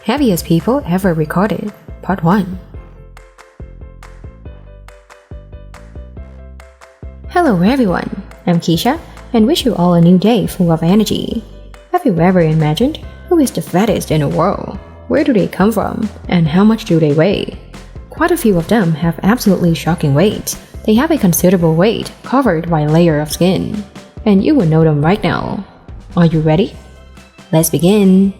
Heaviest People Ever Recorded, Part 1. Hello everyone, I'm Keisha, and wish you all a new day full of energy. Have you ever imagined who is the fattest in the world? Where do they come from? And how much do they weigh? Quite a few of them have absolutely shocking weights. They have a considerable weight covered by a layer of skin. And you will know them right now. Are you ready? Let's begin!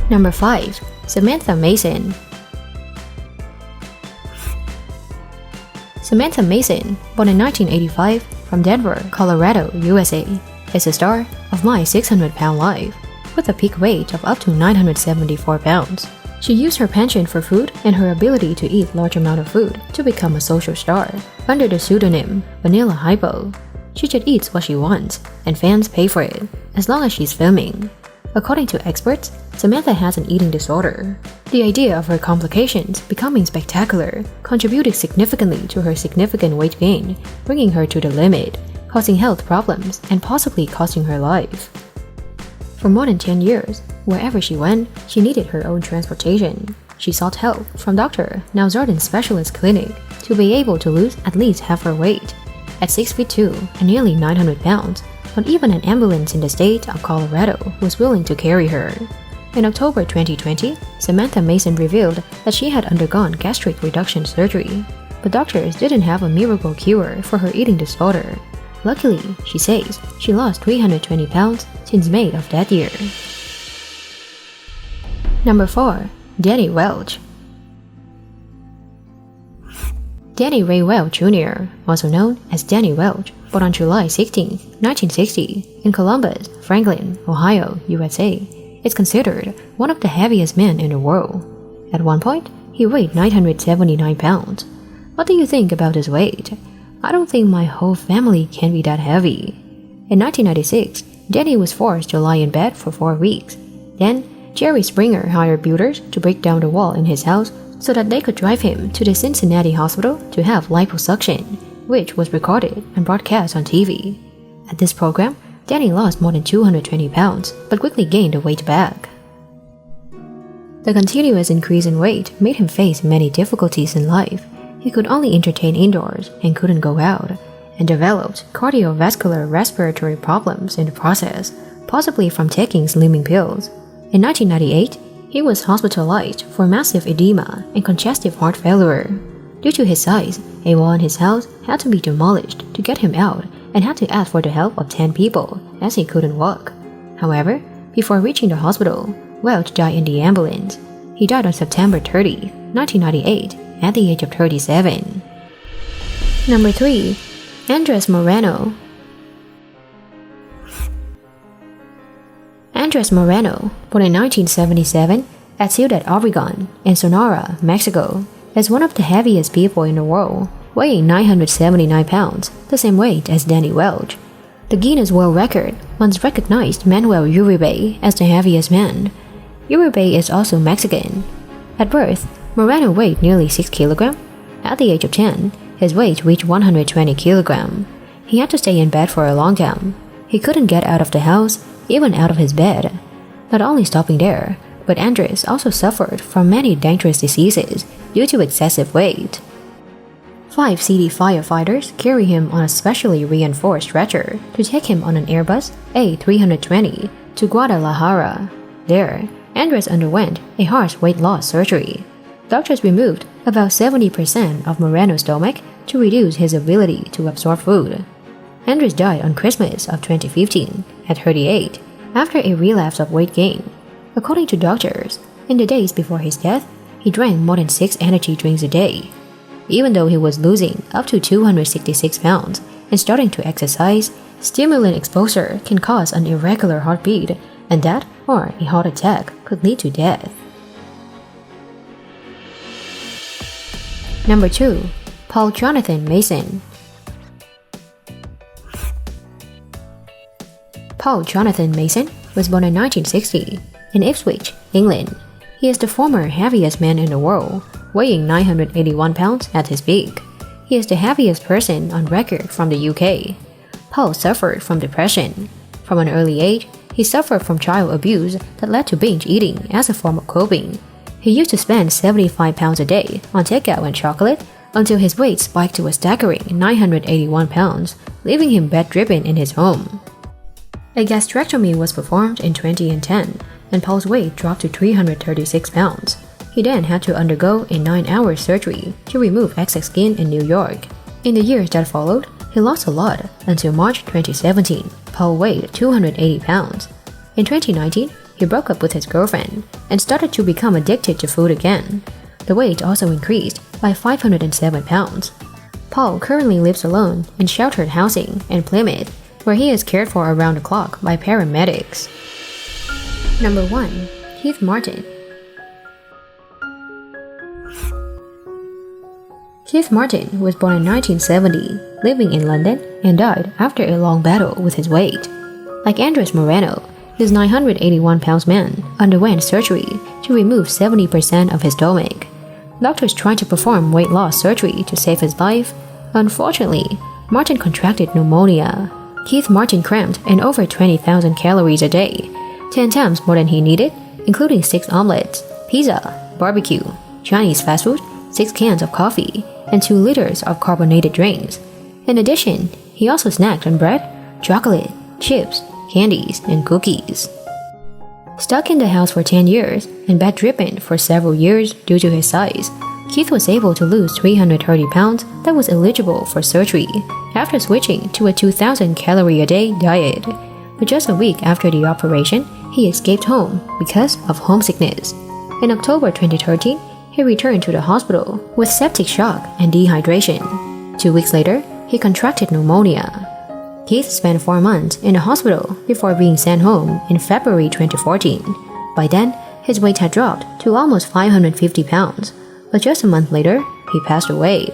Number 5. Samantha Mason. Samantha Mason, born in 1985 from Denver, Colorado, USA, is a star of My 600 Pound Life, with a peak weight of up to 974 pounds. She used her penchant for food and her ability to eat large amount of food to become a social star. Under the pseudonym Vanilla Hypo, she just eats what she wants, and fans pay for it, as long as she's filming. According to experts, Samantha has an eating disorder. The idea of her complications becoming spectacular contributed significantly to her significant weight gain, bringing her to the limit, causing health problems, and possibly costing her life. For more than 10 years, wherever she went, she needed her own transportation. She sought help from Dr. Nowzaradan Specialist Clinic to be able to lose at least half her weight. At 6'2" and nearly 900 pounds, not even an ambulance in the state of Colorado was willing to carry her. In October 2020, Samantha Mason revealed that she had undergone gastric reduction surgery, but doctors didn't have a miracle cure for her eating disorder. Luckily, she says, she lost 320 pounds since May of that year. Number 4. Danny Welch. Danny Ray Welch Jr., also known as Danny Welch, born on July 16, 1960, in Columbus, Franklin, Ohio, USA, is considered one of the heaviest men in the world. At one point, he weighed 979 pounds. What do you think about his weight? I don't think my whole family can be that heavy. In 1996, Danny was forced to lie in bed for 4 weeks. Then, Jerry Springer hired builders to break down the wall in his house so that they could drive him to the Cincinnati hospital to have liposuction, which was recorded and broadcast on TV. At this program, Danny lost more than 220 pounds, but quickly gained the weight back. The continuous increase in weight made him face many difficulties in life. He could only entertain indoors and couldn't go out, and developed cardiovascular respiratory problems in the process, possibly from taking slimming pills. In 1998, he was hospitalized for massive edema and congestive heart failure. Due to his size, a wall in his house had to be demolished to get him out and had to ask for the help of 10 people, as he couldn't walk. However, before reaching the hospital, Welch died in the ambulance. He died on September 30, 1998, at the age of 37. Number 3. Andres Moreno. Andres Moreno, born in 1977 at Ciudad Obregón in Sonora, Mexico, is one of the heaviest people in the world, weighing 979 pounds, the same weight as Danny Welch. The Guinness World Record once recognized Manuel Uribe as the heaviest man. Uribe is also Mexican. At birth, Moreno weighed nearly 6 kg. At the age of 10, his weight reached 120 kg. He had to stay in bed for a long time. He couldn't get out of the house, even out of his bed. Not only stopping there, but Andres also suffered from many dangerous diseases due to excessive weight. 5 city firefighters carry him on a specially reinforced stretcher to take him on an Airbus A320 to Guadalajara. There, Andres underwent a harsh weight loss surgery. Doctors removed about 70% of Moreno's stomach to reduce his ability to absorb food. Andres died on Christmas of 2015 at 38 after a relapse of weight gain. According to doctors, in the days before his death, he drank more than 6 energy drinks a day. Even though he was losing up to 266 pounds and starting to exercise, stimulant exposure can cause an irregular heartbeat, and that or a heart attack could lead to death. Number 2. Paul Jonathan Mason. Paul Jonathan Mason was born in 1960 in Ipswich, England. He is the former heaviest man in the world, weighing 981 pounds at his peak. He is the heaviest person on record from the UK. Paul suffered from depression. From an early age, He suffered from child abuse that led to binge eating as a form of coping. He used to spend 75 pounds a day on takeout and chocolate until his weight spiked to a staggering 981 pounds, leaving him bedridden in his home. A gastrectomy was performed in 2010, and Paul's weight dropped to 336 pounds. He then had to undergo a 9-hour surgery to remove excess skin in New York. In the years that followed, he lost a lot until March 2017. Paul weighed 280 pounds. In 2019, he broke up with his girlfriend and started to become addicted to food again. The weight also increased by 507 pounds. Paul currently lives alone in sheltered housing in Plymouth, where he is cared for around the clock by paramedics. Number 1. Keith Martin. Keith Martin was born in 1970, living in London, and died after a long battle with his weight. Like Andres Moreno, this 981-pound man underwent surgery to remove 70% of his stomach. Doctors tried to perform weight loss surgery to save his life. Unfortunately, Martin contracted pneumonia. Keith Martin crammed in over 20,000 calories a day, 10 times more than he needed, including 6 omelets, pizza, barbecue, Chinese fast food, 6 cans of coffee, and 2 liters of carbonated drinks. In addition, he also snacked on bread, chocolate, chips, candies, and cookies. Stuck in the house for 10 years and bedridden for several years due to his size, Keith was able to lose 330 pounds that was eligible for surgery after switching to a 2,000-calorie-a-day diet. But just a week after the operation, he escaped home because of homesickness. In October 2013, he returned to the hospital with septic shock and dehydration. 2 weeks later, he contracted pneumonia. Keith spent 4 months in the hospital before being sent home in February 2014. By then, his weight had dropped to almost 550 pounds, but just a month later, he passed away.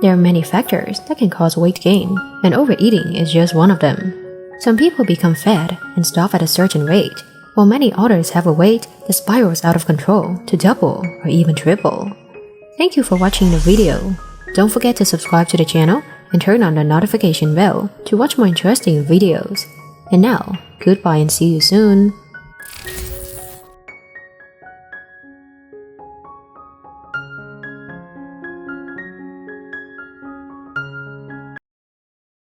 There are many factors that can cause weight gain, and overeating is just one of them. Some people become fat and stop at a certain weight, while many others have a weight that spirals out of control to double or even triple. Thank you for watching the video. Don't forget to subscribe to the channel and turn on the notification bell to watch more interesting videos. And now, goodbye and see you soon.